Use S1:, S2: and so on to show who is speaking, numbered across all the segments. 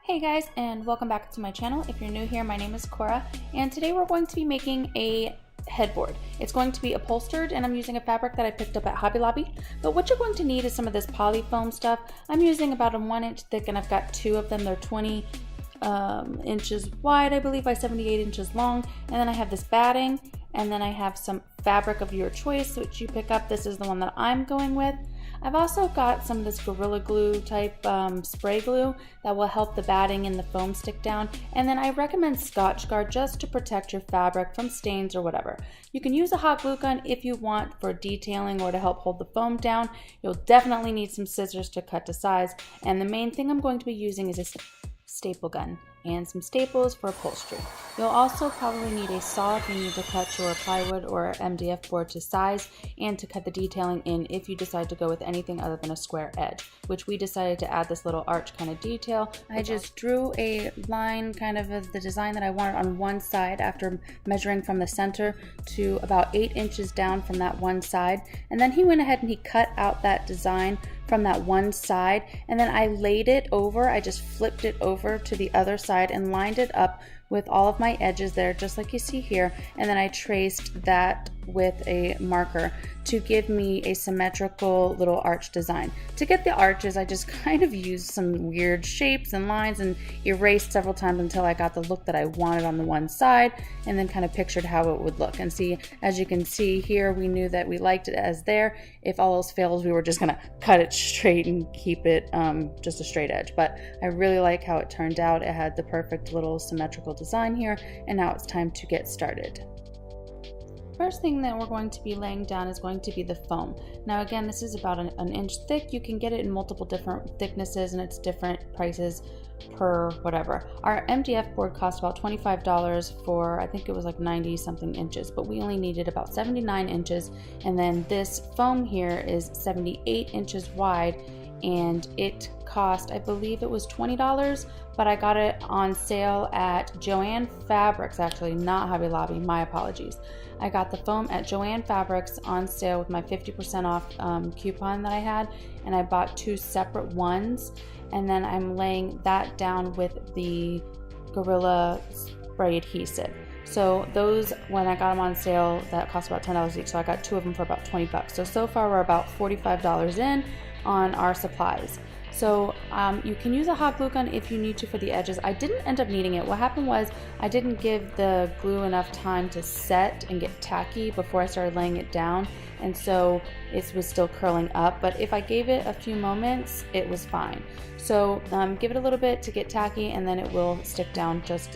S1: Hey guys, and welcome back to my channel. If you're new here, my name is Cora, and today we're going to be making a headboard. It's going to be upholstered, and I'm using a fabric that I picked up at Hobby Lobby. But what you're going to need is some of this poly foam stuff. I'm using about a 1 inch thick, and I've got two of them. They're 20 inches wide, I believe, by 78 inches long. And then I have this batting, and then I have some fabric of your choice, which you pick up. This is the one that I'm going with. I've also got some of this Gorilla Glue type spray glue that will help the batting and the foam stick down. And then I recommend Scotchgard just to protect your fabric from stains or whatever. You can use a hot glue gun if you want for detailing or to help hold the foam down. You'll definitely need some scissors to cut to size. And the main thing I'm going to be using is a staple gun and some staples for upholstery. You'll also probably need a saw if you need to cut your plywood or MDF board to size and to cut the detailing in if you decide to go with anything other than a square edge, which we decided to add this little arch kind of detail. I just drew a line kind of the design that I wanted on one side after measuring from the center to about 8 inches down from that one side. And then he went ahead and he cut out that design from that one side, and then I laid it over. I just flipped it over to the other side and lined it up with all of my edges there, just like you see here, and then I traced that with a marker to give me a symmetrical little arch design. To get the arches, I just kind of used some weird shapes and lines and erased several times until I got the look that I wanted on the one side, and then kind of pictured how it would look. And see, as you can see here, we knew that we liked it as there. If all else fails, we were just gonna cut it straight and keep it just a straight edge. But I really like how it turned out. It had the perfect little symmetrical design here, and now it's time to get started. First thing that we're going to be laying down is going to be the foam. Now again, this is about an inch thick. You can get it in multiple different thicknesses and it's different prices per whatever. Our MDF board cost about $25 for, I think it was like 90 something inches, but we only needed about 79 inches. And then this foam here is 78 inches wide, and it cost, I believe it was $20, but I got it on sale at Joann Fabrics, actually, not Hobby Lobby, my apologies. I got the foam at Joann Fabrics on sale with my 50% off coupon that I had, and I bought two separate ones, and then I'm laying that down with the Gorilla Spray adhesive. So those, when I got them on sale, that cost about $10 each, so I got two of them for about 20 bucks. So far we're about $45 in on our supplies. So you can use a hot glue gun if you need to for the edges. I didn't end up needing it. What happened was I didn't give the glue enough time to set and get tacky before I started laying it down, and so it was still curling up. But if I gave it a few moments, it was fine. So give it a little bit to get tacky, and then it will stick down just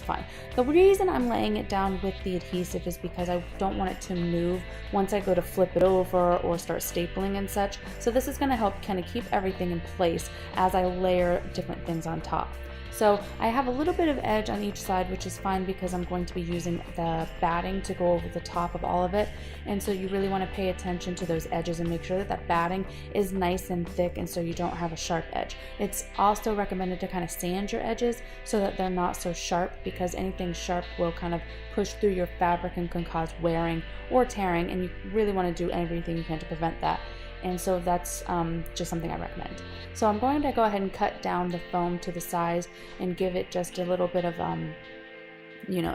S1: fine. The reason I'm laying it down with the adhesive is because I don't want it to move once I go to flip it over or start stapling and such. So this is going to help kind of keep everything in place as I layer different things on top. So I have a little bit of edge on each side, which is fine because I'm going to be using the batting to go over the top of all of it. And so you really want to pay attention to those edges and make sure that that batting is nice and thick, and so you don't have a sharp edge. It's also recommended to kind of sand your edges so that they're not so sharp, because anything sharp will kind of push through your fabric and can cause wearing or tearing, and you really want to do everything you can to prevent that. And so that's just something I recommend. So I'm going to go ahead and cut down the foam to the size and give it just a little bit of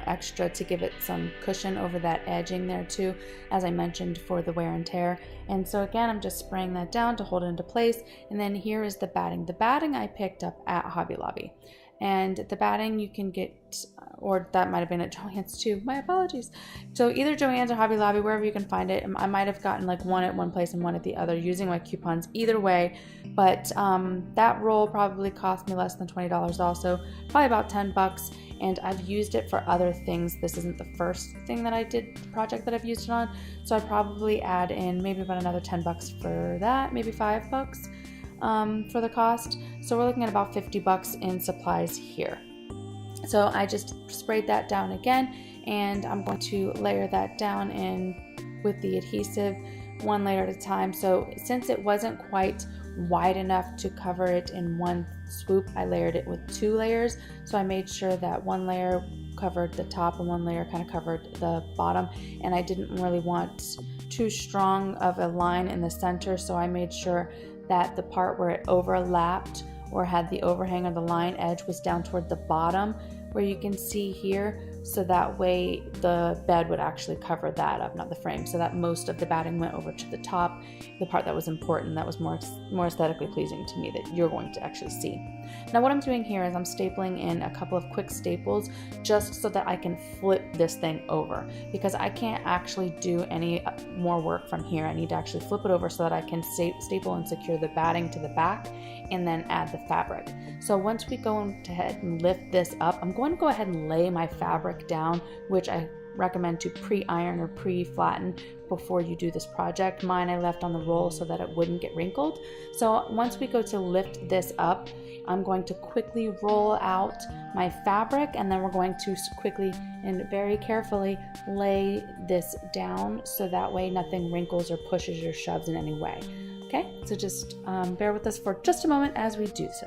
S1: extra to give it some cushion over that edging there too, as I mentioned, for the wear and tear. And so again, I'm just spraying that down to hold it into place. And then here is the batting. The batting I picked up at Hobby Lobby. And the batting you can get, or that might have been at Joann's too, my apologies. So either Joann's or Hobby Lobby, wherever you can find it. I might have gotten like one at one place and one at the other using my coupons, either way. But that roll probably cost me less than $20 also, probably about 10 bucks. And I've used it for other things. This isn't the first thing that I did, project that I've used it on. So I'd probably add in maybe about another 10 bucks for that, maybe 5 bucks. For the cost. So we're looking at about 50 bucks in supplies here. So I just sprayed that down again, and I'm going to layer that down in with the adhesive one layer at a time. So since it wasn't quite wide enough to cover it in one swoop, I layered it with 2 layers. So I made sure that one layer covered the top and one layer kind of covered the bottom, and I didn't really want too strong of a line in the center, so I made sure that the part where it overlapped or had the overhang or the line edge was down toward the bottom where you can see here, so that way the bed would actually cover that up, not the frame, so that most of the batting went over to the top, the part that was important, that was more aesthetically pleasing to me, that you're going to actually see. Now what I'm doing here is I'm stapling in a couple of quick staples just so that I can flip this thing over, because I can't actually do any more work from here. I need to actually flip it over so that I can staple and secure the batting to the back and then add the fabric. So once we go ahead and lift this up, I'm going to go ahead and lay my fabric down, which I recommend to pre-iron or pre-flatten before you do this project. Mine I left on the roll so that it wouldn't get wrinkled. So once we go to lift this up, I'm going to quickly roll out my fabric, and then we're going to quickly and very carefully lay this down so that way nothing wrinkles or pushes or shoves in any way. Okay, so just bear with us for just a moment as we do so.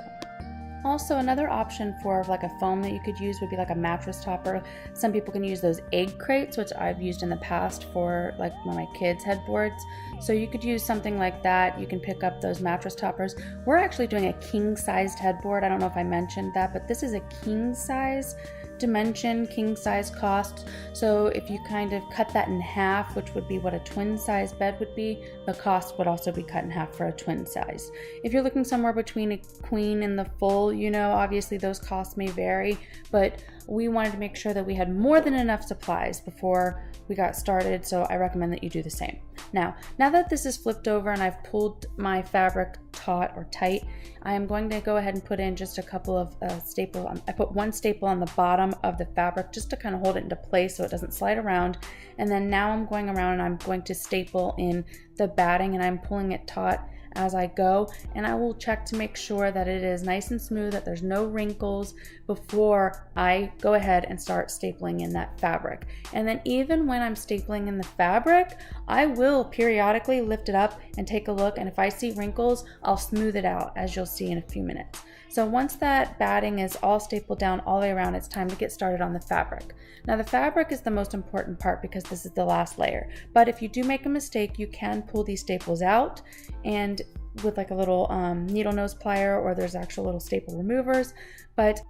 S1: Also, another option for like a foam that you could use would be like a mattress topper. Some people can use those egg crates, which I've used in the past for like one of my kids' headboards. So you could use something like that. You can pick up those mattress toppers. We're actually doing a king-sized headboard. I don't know if I mentioned that, but this is a king-size dimension, king size cost. So if you kind of cut that in half, which would be what a twin size bed would be, the cost would also be cut in half for a twin size. If you're looking somewhere between a queen and the full, you know, obviously those costs may vary, but we wanted to make sure that we had more than enough supplies before we got started, so I recommend that you do the same. Now that this is flipped over and I've pulled my fabric taut or tight, I am going to go ahead and put in just a couple of staples. I put one staple on the bottom of the fabric just to kind of hold it into place so it doesn't slide around. And then now I'm going around and I'm going to staple in the batting, and I'm pulling it taut as I go, and I will check to make sure that it is nice and smooth, that there's no wrinkles before I go ahead and start stapling in that fabric. And then even when I'm stapling in the fabric, I will periodically lift it up and take a look, and if I see wrinkles, I'll smooth it out, as you'll see in a few minutes. So once that batting is all stapled down all the way around, it's time to get started on the fabric. Now the fabric is the most important part because this is the last layer, but if you do make a mistake, you can pull these staples out and with like a little needle nose plier, or there's actual little staple removers, but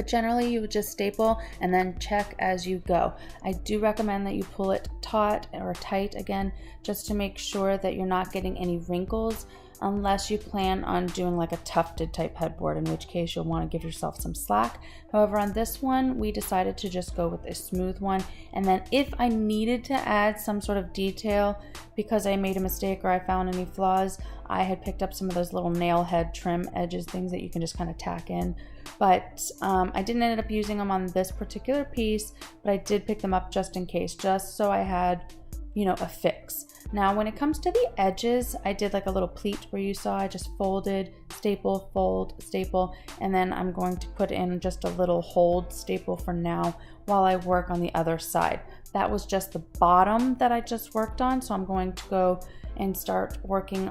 S1: generally you would just staple and then check as you go. I do recommend that you pull it taut or tight again, just to make sure that you're not getting any wrinkles, unless you plan on doing like a tufted type headboard, in which case you'll want to give yourself some slack. However, on this one, we decided to just go with a smooth one. And then if I needed to add some sort of detail because I made a mistake or I found any flaws, I had picked up some of those little nail head trim edges, things that you can just kind of tack in. But I didn't end up using them on this particular piece, but I did pick them up just in case, just so I had, you know, a fix. Now when it comes to the edges, I did like a little pleat where you saw I just folded, staple, fold, staple, and then I'm going to put in just a little hold staple for now while I work on the other side. That was just the bottom that I just worked on, so I'm going to go and start working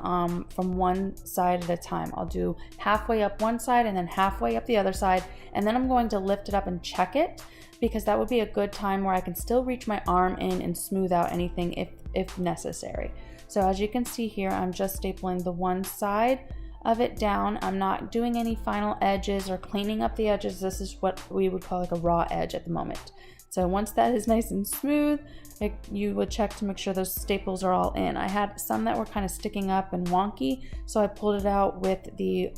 S1: from one side at a time. I'll do halfway up one side and then halfway up the other side, and then I'm going to lift it up and check it, because that would be a good time where I can still reach my arm in and smooth out anything if necessary. So as you can see here, I'm just stapling the one side of it down. I'm not doing any final edges or cleaning up the edges. This is what we would call like a raw edge at the moment. So once that is nice and smooth, you would check to make sure those staples are all in. I had some that were kind of sticking up and wonky, so I pulled it out with the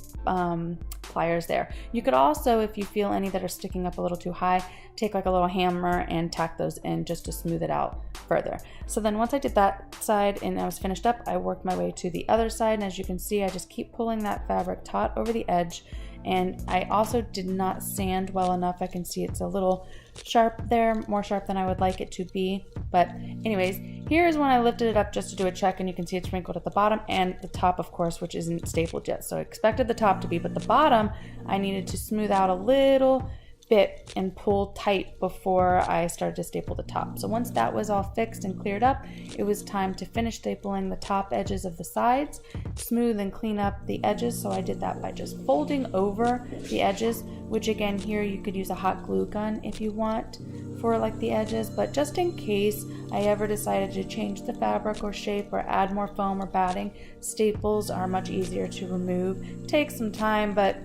S1: pliers there. You could also, if you feel any that are sticking up a little too high, take like a little hammer and tack those in just to smooth it out further. So then once I did that side and I was finished up, I worked my way to the other side, and as you can see, I just keep pulling that fabric taut over the edge. And I also did not sand well enough. I can see it's a little sharp there, more sharp than I would like it to be. But anyways, here's when I lifted it up just to do a check, and you can see it's wrinkled at the bottom and the top, of course, which isn't stapled yet. So I expected the top to be, but the bottom, I needed to smooth out a little bit and pull tight before I started to staple the top. So once that was all fixed and cleared up, it was time to finish stapling the top edges of the sides, smooth and clean up the edges. So I did that by just folding over the edges, which again, here you could use a hot glue gun if you want for like the edges, but just in case I ever decided to change the fabric or shape or add more foam or batting, staples are much easier to remove. Takes some time, but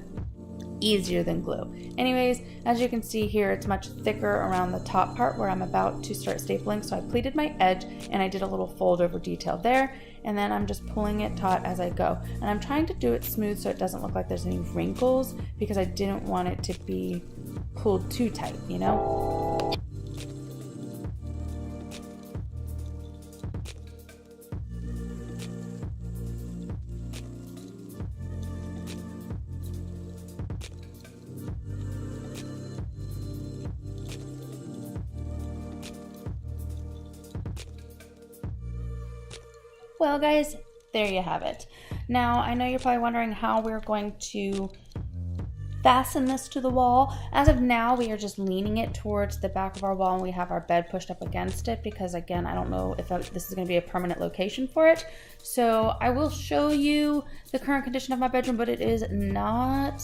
S1: easier than glue. Anyways, as you can see here, it's much thicker around the top part where I'm about to start stapling. So I pleated my edge and I did a little fold over detail there. And then I'm just pulling it taut as I go. And I'm trying to do it smooth so it doesn't look like there's any wrinkles, because I didn't want it to be pulled too tight, you know? Well guys, there you have it. Now I know you're probably wondering how we're going to fasten this to the wall. As of now, we are just leaning it towards the back of our wall and we have our bed pushed up against it, because again, I don't know if this is going to be a permanent location for it. So I will show you the current condition of my bedroom, but it is not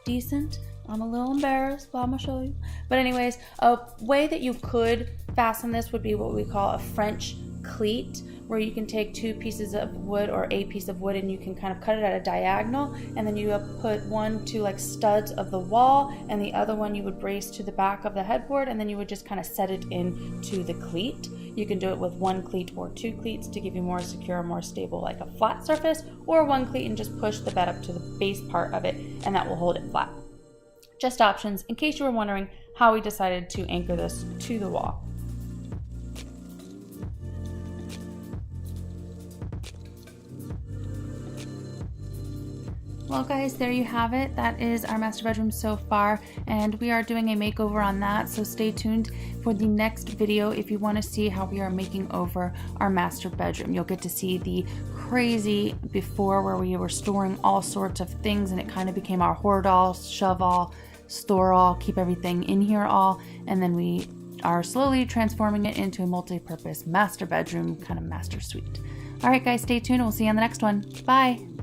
S1: decent. I'm a little embarrassed, but I'm gonna show you. But anyways, a way that you could fasten this would be what we call a French cleat, where you can take two pieces of wood or a piece of wood and you can kind of cut it at a diagonal, and then you put one to like studs of the wall and the other one you would brace to the back of the headboard, and then you would just kind of set it into the cleat. You can do it with one cleat or two cleats to give you more secure, more stable, like a flat surface, or one cleat and just push the bed up to the base part of it and that will hold it flat. Just options in case you were wondering how we decided to anchor this to the wall. Well guys, there you have it. That is our master bedroom so far, and we are doing a makeover on that, so stay tuned for the next video if you want to see how we are making over our master bedroom. You'll get to see the crazy before, where we were storing all sorts of things and it kind of became our hoard all, shove all, store all, keep everything in here all, and then we are slowly transforming it into a multi-purpose master bedroom, kind of master suite. All right guys, stay tuned. We'll see you on the next one. Bye.